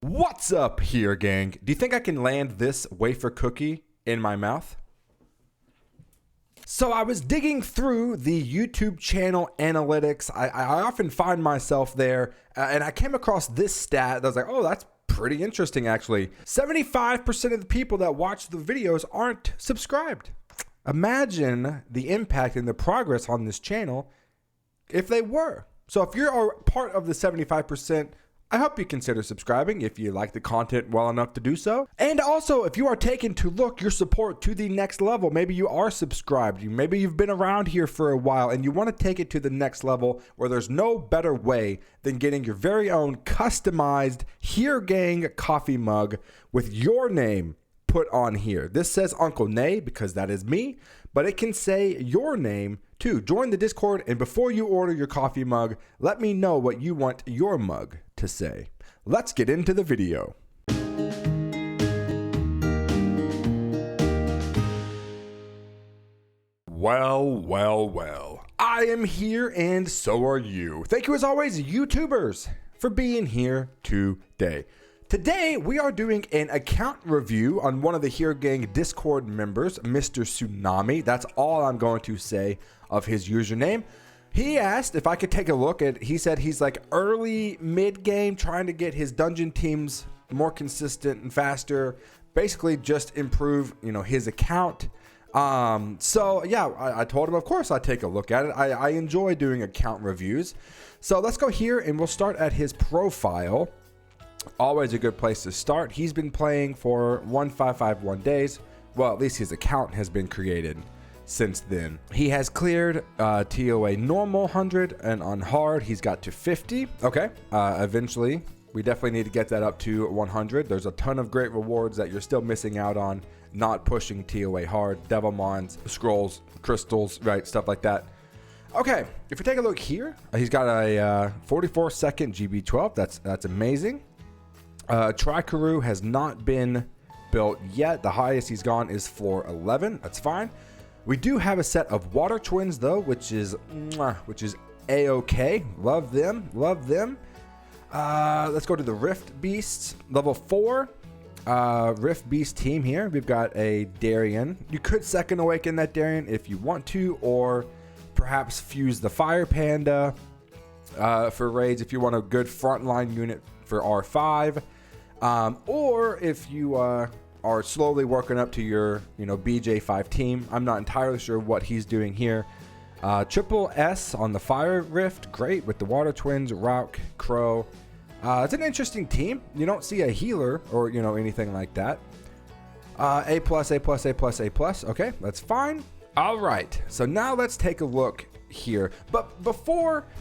What's up here, gang? Do you think I can land this wafer cookie in my mouth? So I was digging through the YouTube channel analytics. I often find myself there, and I came across this stat that was like, oh, that's pretty interesting actually. 75% of the people that watch the videos aren't subscribed. Imagine the impact and the progress on this channel if they were. So if you're a part of the 75%, I hope you consider subscribing if you like the content well enough to do so. And also, if you are taking to look your support to the next level, maybe you are subscribed, maybe you've been around here for a while and you want to take it to the next level where there's no better way than getting your very own customized Here Gang coffee mug with your name put on here. This says Uncle Nay because that is me, but it can say your name too. Join the Discord, and before you order your coffee mug, let me know what you want your mug to say. Let's get into the video. Well. I am here and so are you. Thank you as always, YouTubers, for being here today. Today, we are doing an account review on one of the Here Gang Discord members, Mr. Tsunami. That's all I'm going to say of his username. He asked if I could take a look at, he said he's like early mid-game trying to get his dungeon teams more consistent and faster. Basically just improve, his account. So yeah, I told him, of course, I'd take a look at it. I enjoy doing account reviews. So let's go here and we'll start at his profile. Always a good place to start. He's been playing for 1551 days. Well, at least his account has been created since then. He has cleared TOA normal 100, and on hard he's got to 50. Okay, eventually we definitely need to get that up to 100. There's a ton of great rewards that you're still missing out on not pushing TOA hard. Devilmons, scrolls, crystals, right, stuff like that. Okay, if we take a look here, he's got a 44-second GB12. That's amazing. Trikaru has not been built yet. The highest he's gone is floor 11. That's fine. We do have a set of water twins though, which is a-okay. Love them. Let's go to the Rift Beasts, level 4. Rift Beast team here. We've got a Darien. You could second awaken that Darien if you want to, or perhaps fuse the Fire Panda for raids if you want a good frontline unit for R5. Or if you are slowly working up to your BJ5 team. I'm not entirely sure what he's doing here. Triple S on the Fire Rift, great with the Water Twins, Rauk, Crow. It's an interesting team. You don't see a healer or anything like that. A+. Okay, that's fine. All right, so now let's take a look here. But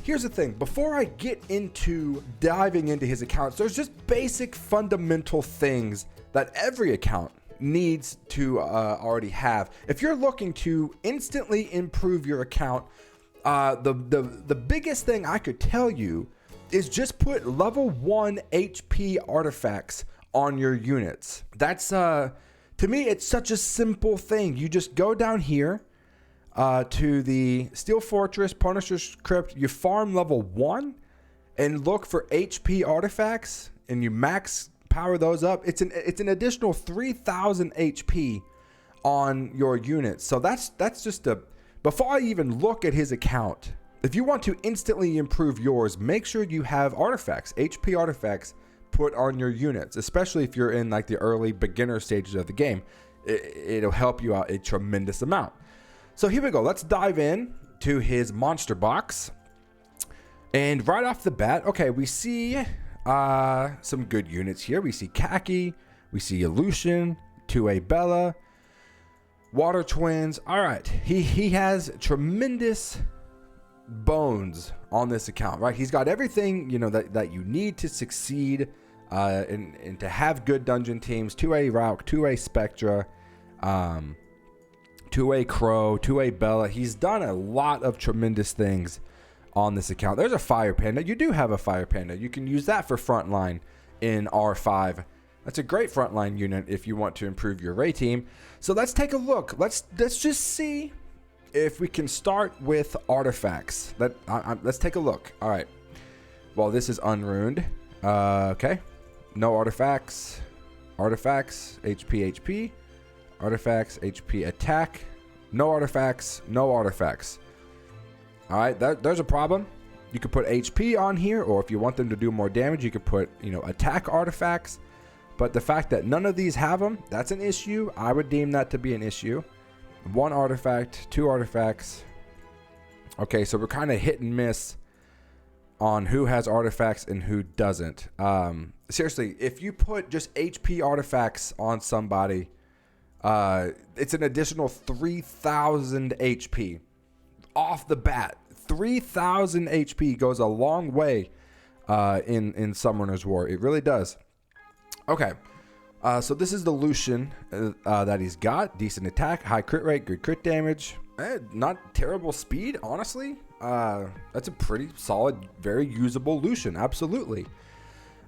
here's the thing, before I get into diving into his accounts, there's just basic fundamental things that every account needs to already have. If you're looking to instantly improve your account, the biggest thing I could tell you is just put level 1 HP artifacts on your units. That's to me, it's such a simple thing. You just go down here to the Steel Fortress, Punisher's Crypt, you farm level 1 and look for HP artifacts and you max power those up. It's an additional 3000 HP on your units. So that's just before I even look at his account, if you want to instantly improve yours, make sure you have artifacts, HP artifacts put on your units, especially if you're in like the early beginner stages of the game. It'll help you out a tremendous amount. So here we go. Let's dive in to his monster box. And right off the bat, okay, we see some good units here. We see Khaki, we see Illusion, 2A Bella, Water Twins. All right, he has tremendous bones on this account, right? He's got everything that you need to succeed and to have good dungeon teams. 2A Rauk, 2A Spectra, 2A Crow, 2A Bella. He's done a lot of tremendous things on this account. There's a Fire Panda. You do have a Fire Panda. You can use that for frontline in R5. That's a great frontline unit if you want to improve your Ray team. So let's take a look. Let's just see if we can start with artifacts. Let's take a look. All right. Well, this is unruined. Okay. no artifacts. Artifacts, HP, HP. Artifacts, HP, attack. No artifacts, no artifacts. All right, there's a problem. You could put HP on here, or if you want them to do more damage, you could put, attack artifacts. But the fact that none of these have them, that's an issue. I would deem that to be an issue. 1 artifact, 2 artifacts. Okay, so we're kind of hit and miss on who has artifacts and who doesn't. Seriously, if you put just HP artifacts on somebody, it's an additional 3,000 HP off the bat. 3,000 HP goes a long way in Summoner's War. It really does. Okay, so this is the Lucian that he's got. Decent attack, high crit rate, good crit damage. Not terrible speed, honestly. That's a pretty solid, very usable Lucian, absolutely.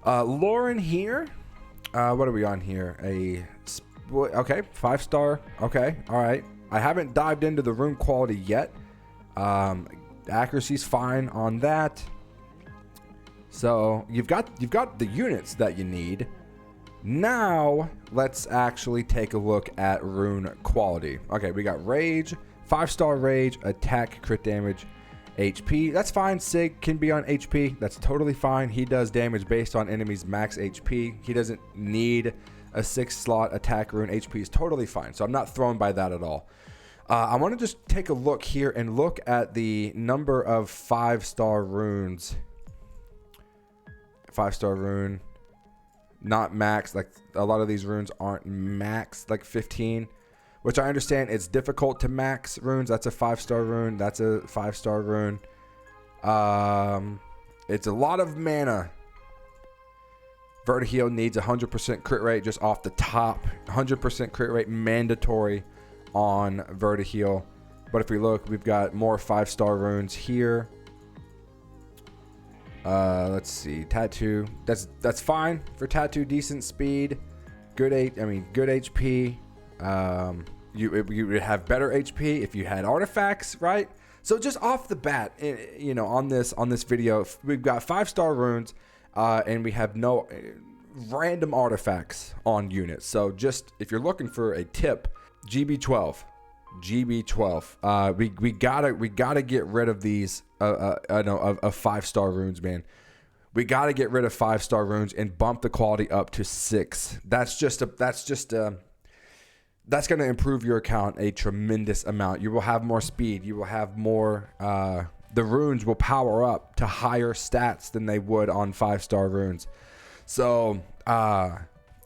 Lauren here. What are we on here? Okay, 5-star. Okay, all right. I haven't dived into the rune quality yet. Accuracy's fine on that. So you've got the units that you need. Now let's actually take a look at rune quality. Okay, we got rage, 5-star rage, attack, crit damage, HP. That's fine. Sig can be on HP. That's totally fine. He does damage based on enemies' max HP. He doesn't need a 6-slot attack rune. HP is totally fine. So I'm not thrown by that at all. I want to just take a look here and look at the number of 5-star runes. 5-star rune, not max. Like a lot of these runes aren't max, like 15, which I understand it's difficult to max runes. That's a 5-star rune. That's a 5-star rune. It's a lot of mana. Vertiheel needs 100% crit rate just off the top. 100% crit rate mandatory on Vertiheel. But if we look, we've got more 5-star runes here. Let's see, tattoo. That's fine for tattoo. Decent speed, good HP. You would have better HP if you had artifacts, right? So just off the bat, on this video, we've got 5-star runes, and we have no random artifacts on units. So just if you're looking for a tip, GB12. We gotta get rid of these of 5-star runes, man. We gotta get rid of 5-star runes and bump the quality up to 6. That's gonna improve your account a tremendous amount. You will have more speed. You will have more. The runes will power up to higher stats than they would on 5-star runes. So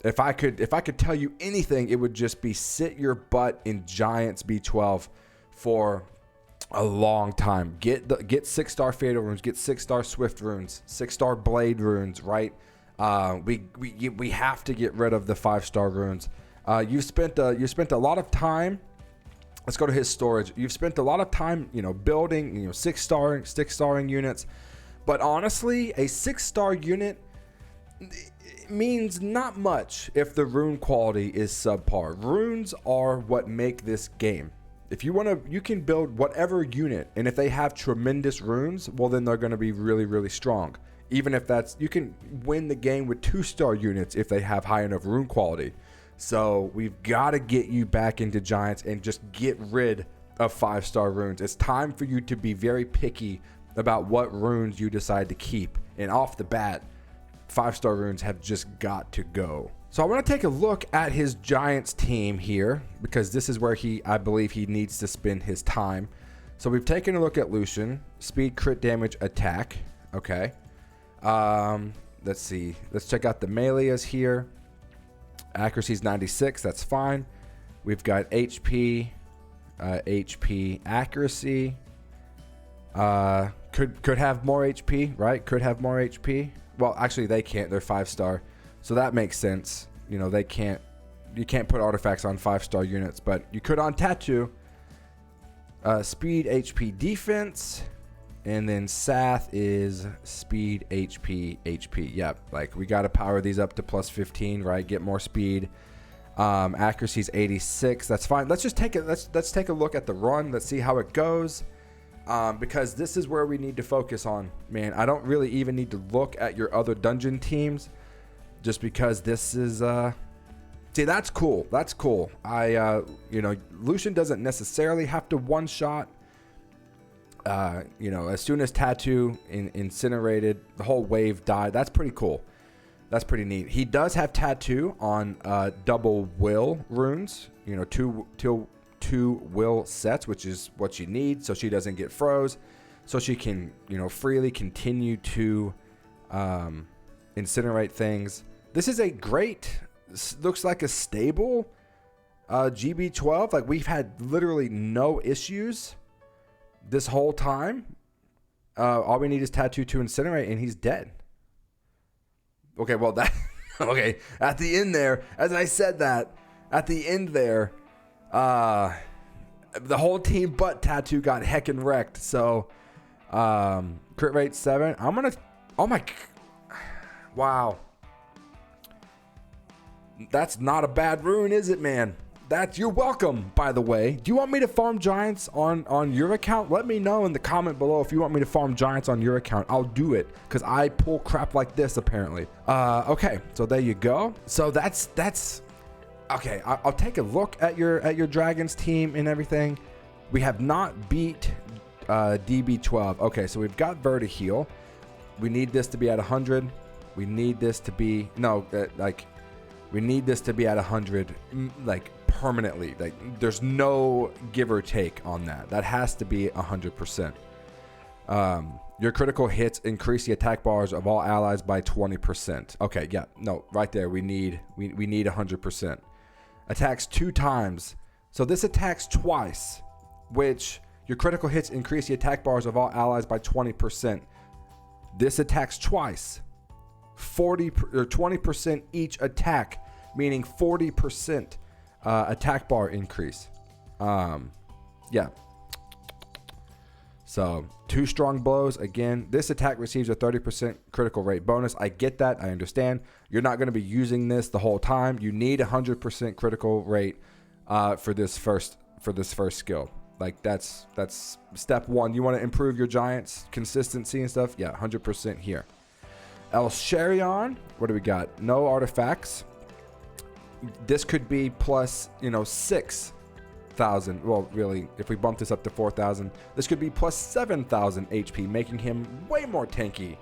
if I could tell you anything, it would just be sit your butt in Giants B12 for a long time. Get 6-star fatal runes, get 6-star swift runes, 6-star blade runes, right? We have to get rid of the 5-star runes. You spent a lot of time. Let's go to his storage. You've spent a lot of time, building, 6-starring units. But honestly, a 6-star unit means not much if the rune quality is subpar. Runes are what make this game. If you want to, you can build whatever unit, and if they have tremendous runes, well, then they're going to be really, really strong. Even if you can win the game with 2-star units if they have high enough rune quality. So we've got to get you back into Giants and just get rid of 5-star runes. It's time for you to be very picky about what runes you decide to keep. And off the bat, 5-star runes have just got to go. So I want to take a look at his Giants team here, because this is where I believe he needs to spend his time. So we've taken a look at Lucian, speed, crit damage, attack. Okay. Let's see. Let's check out the melees here. Accuracy is 96. That's fine. We've got HP, HP accuracy. Could have more HP, right? Could have more HP. Well, actually, they can't. They're 5-star, so that makes sense. They can't. You can't put artifacts on 5-star units, but you could on tattoo. Speed, HP, defense, and then Sath is speed, HP, HP. Yep, like we got to power these up to plus 15, right? Get more speed. Accuracy is 86. That's fine. Let's just take it. Let's take a look at the run. Let's see how it goes. Because this is where we need to focus on, man. I don't really even need to look at your other dungeon teams. just because this is see, that's cool. That's cool. Lucian doesn't necessarily have to one shot. As soon as Tattoo incinerated, the whole wave died. That's pretty cool. That's pretty neat. He does have Tattoo on double will runes. Two will sets, which is what you need, so she doesn't get froze, so she can freely continue to incinerate things. This is a great, looks like a stable GB12. Like, we've had literally no issues this whole time. All we need is Tattoo to incinerate, and he's dead. Okay, well, that okay. At the end there, as I said that, at the end there, the whole team but Tattoo got heckin' wrecked. So, crit rate 7. I'm gonna. Oh my. Wow. That's not a bad rune, is it, man? You're welcome, by the way. Do you want me to farm giants on your account? Let me know in the comment below if you want me to farm giants on your account. I'll do it, because I pull crap like this, apparently. Okay, so there you go. So that's okay. I'll take a look at your Dragons team and everything. We have not beat DB12. Okay, so we've got Vertiheal. We need this to be at 100. We need this to be we need this to be at 100, like, permanently. Like, there's no give or take on that. That has to be 100%. Your critical hits increase the attack bars of all allies by 20%. Okay, yeah, no, right there. We need 100%. Attacks 2 times. So this attacks twice, which your critical hits increase the attack bars of all allies by 20%. This attacks twice. 40 or 20% each attack, meaning 40% attack bar increase. Yeah. So 2 strong blows. Again, this attack receives a 30% critical rate bonus. I get that. I understand. You're not going to be using this the whole time. You need 100% critical rate for this first skill. Like, that's step 1. You want to improve your giants consistency and stuff. Yeah, 100% here. Elsharion, what do we got? No artifacts. This could be plus 6,000. Well, really, if we bump this up to 4,000, this could be plus 7,000 HP, making him way more tanky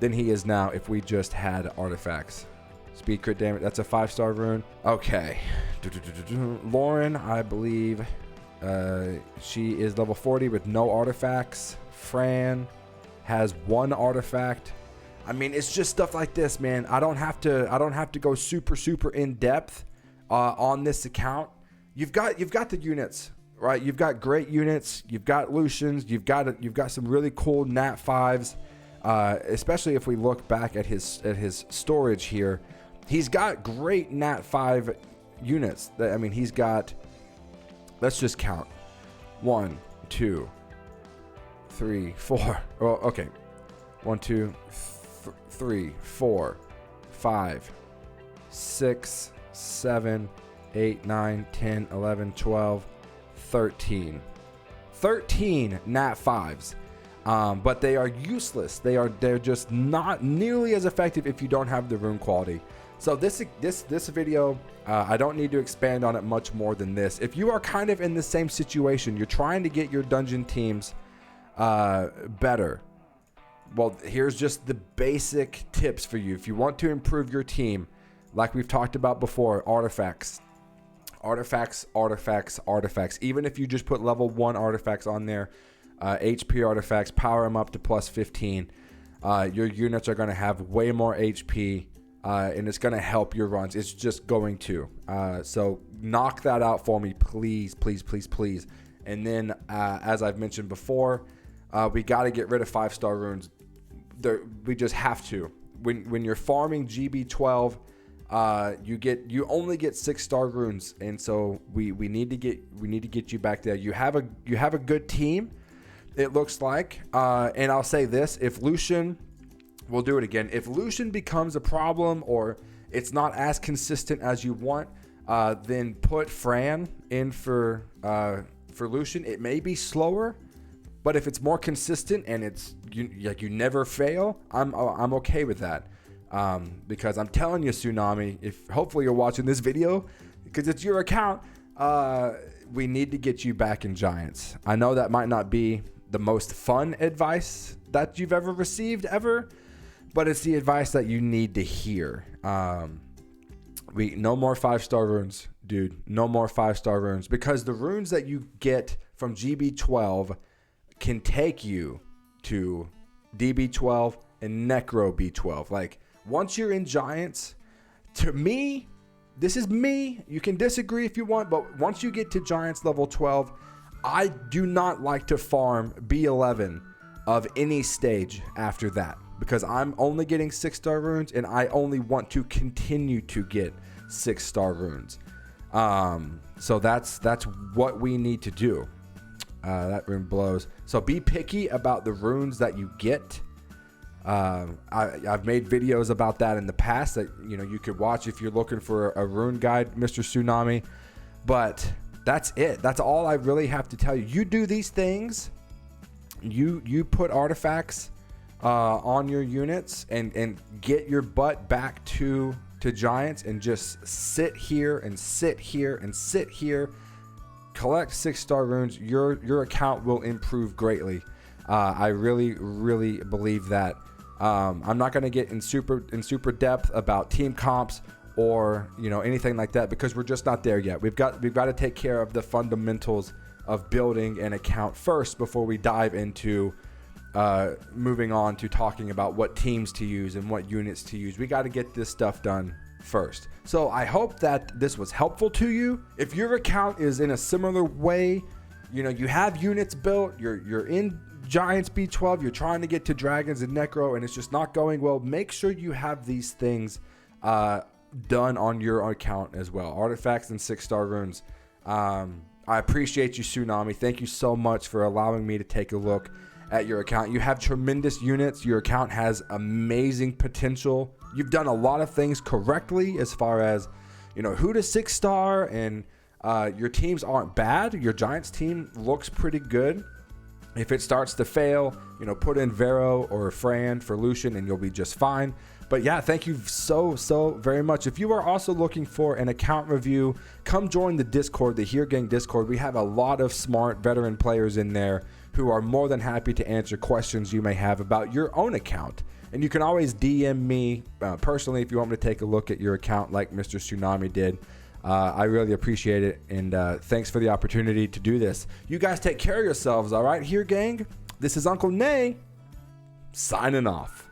than he is now if we just had artifacts. Speed crit damage, that's a 5-star rune. Okay. Lauren, I believe she is level 40 with no artifacts. Fran has 1 artifact. I mean, it's just stuff like this, man. I don't have to go super in depth on this account. You've got the units, right? You've got great units. You've got Lucians. You've got some really cool Nat 5s. Especially if we look back at his storage here, he's got great Nat 5 units. I mean, he's got. Let's just count. 1, 2, 3, 4. Well, okay. 1, 2, 3, 4, 5, 6, 7, 8, 9, 10, 11, 12, 13. 13 Nat 5s. But they are useless. They're just not nearly as effective if you don't have the rune quality. So this video, I don't need to expand on it much more than this. If you are kind of in the same situation, you're trying to get your dungeon teams better. Well, here's just the basic tips for you. If you want to improve your team, like we've talked about before, artifacts. Even if you just put level 1 artifacts on there, HP artifacts, power them up to plus 15. Your units are going to have way more HP, and it's going to help your runs. It's just going to. So knock that out for me, please. And then, as I've mentioned before, we got to get rid of 5-star runes. We just have to. When you're farming GB12, you only get 6-star runes, and so we need to get you back there. You have a good team, it looks like. And I'll say this: if Lucian, we'll do it again. If Lucian becomes a problem or it's not as consistent as you want, then put Fran in for Lucian. It may be slower, but if it's more consistent and you never fail, I'm okay with that. Because I'm telling you, Tsunami, if hopefully you're watching this video because it's your account, we need to get you back in Giants. I know that might not be the most fun advice that you've ever received ever, but it's the advice that you need to hear. No more 5-star runes, dude. No more 5-star runes, because the runes that you get from GB12 can take you to DB12 and Necro B12. Like, once you're in Giants, to me, this is me. You can disagree if you want, but once you get to Giants level 12, I do not like to farm B11 of any stage after that, because I'm only getting 6-star runes and I only want to continue to get 6-star runes. So that's what we need to do. That rune blows. So be picky about the runes that you get. I've made videos about that in the past that you could watch if you're looking for a rune guide, Mr. Tsunami. But that's it. That's all I really have to tell you. You do these things. You put artifacts on your units and get your butt back to Giants and just sit here and sit here and sit here. Collect 6-star runes. Your account will improve greatly. I really believe that. I'm not going to get in super depth about team comps or anything like that, because we're just not there yet. We've got to take care of the fundamentals of building an account first before we dive into moving on to talking about what teams to use and what units to use. We got to get this stuff done first. So I hope that this was helpful to you. If your account is in a similar way, you have units built, you're in Giants B12, you're trying to get to Dragons and Necro, and it's just not going well, make sure you have these things done on your account as well. Artifacts and 6-star runes. I appreciate you, Tsunami. Thank you so much for allowing me to take a look at your account. You have tremendous units. Your account has amazing potential. You've done a lot of things correctly as far as, who to 6-star, and your teams aren't bad. Your Giants team looks pretty good. If it starts to fail, put in Vero or Fran for Lucian and you'll be just fine. But yeah, thank you so very much. If you are also looking for an account review, come join the Discord, the Here Gang Discord. We have a lot of smart veteran players in there who are more than happy to answer questions you may have about your own account. And you can always DM me personally if you want me to take a look at your account like Mr. Tsunami did. I really appreciate it, and thanks for the opportunity to do this. You guys take care of yourselves, all right? Here, gang, this is Uncle Nay, signing off.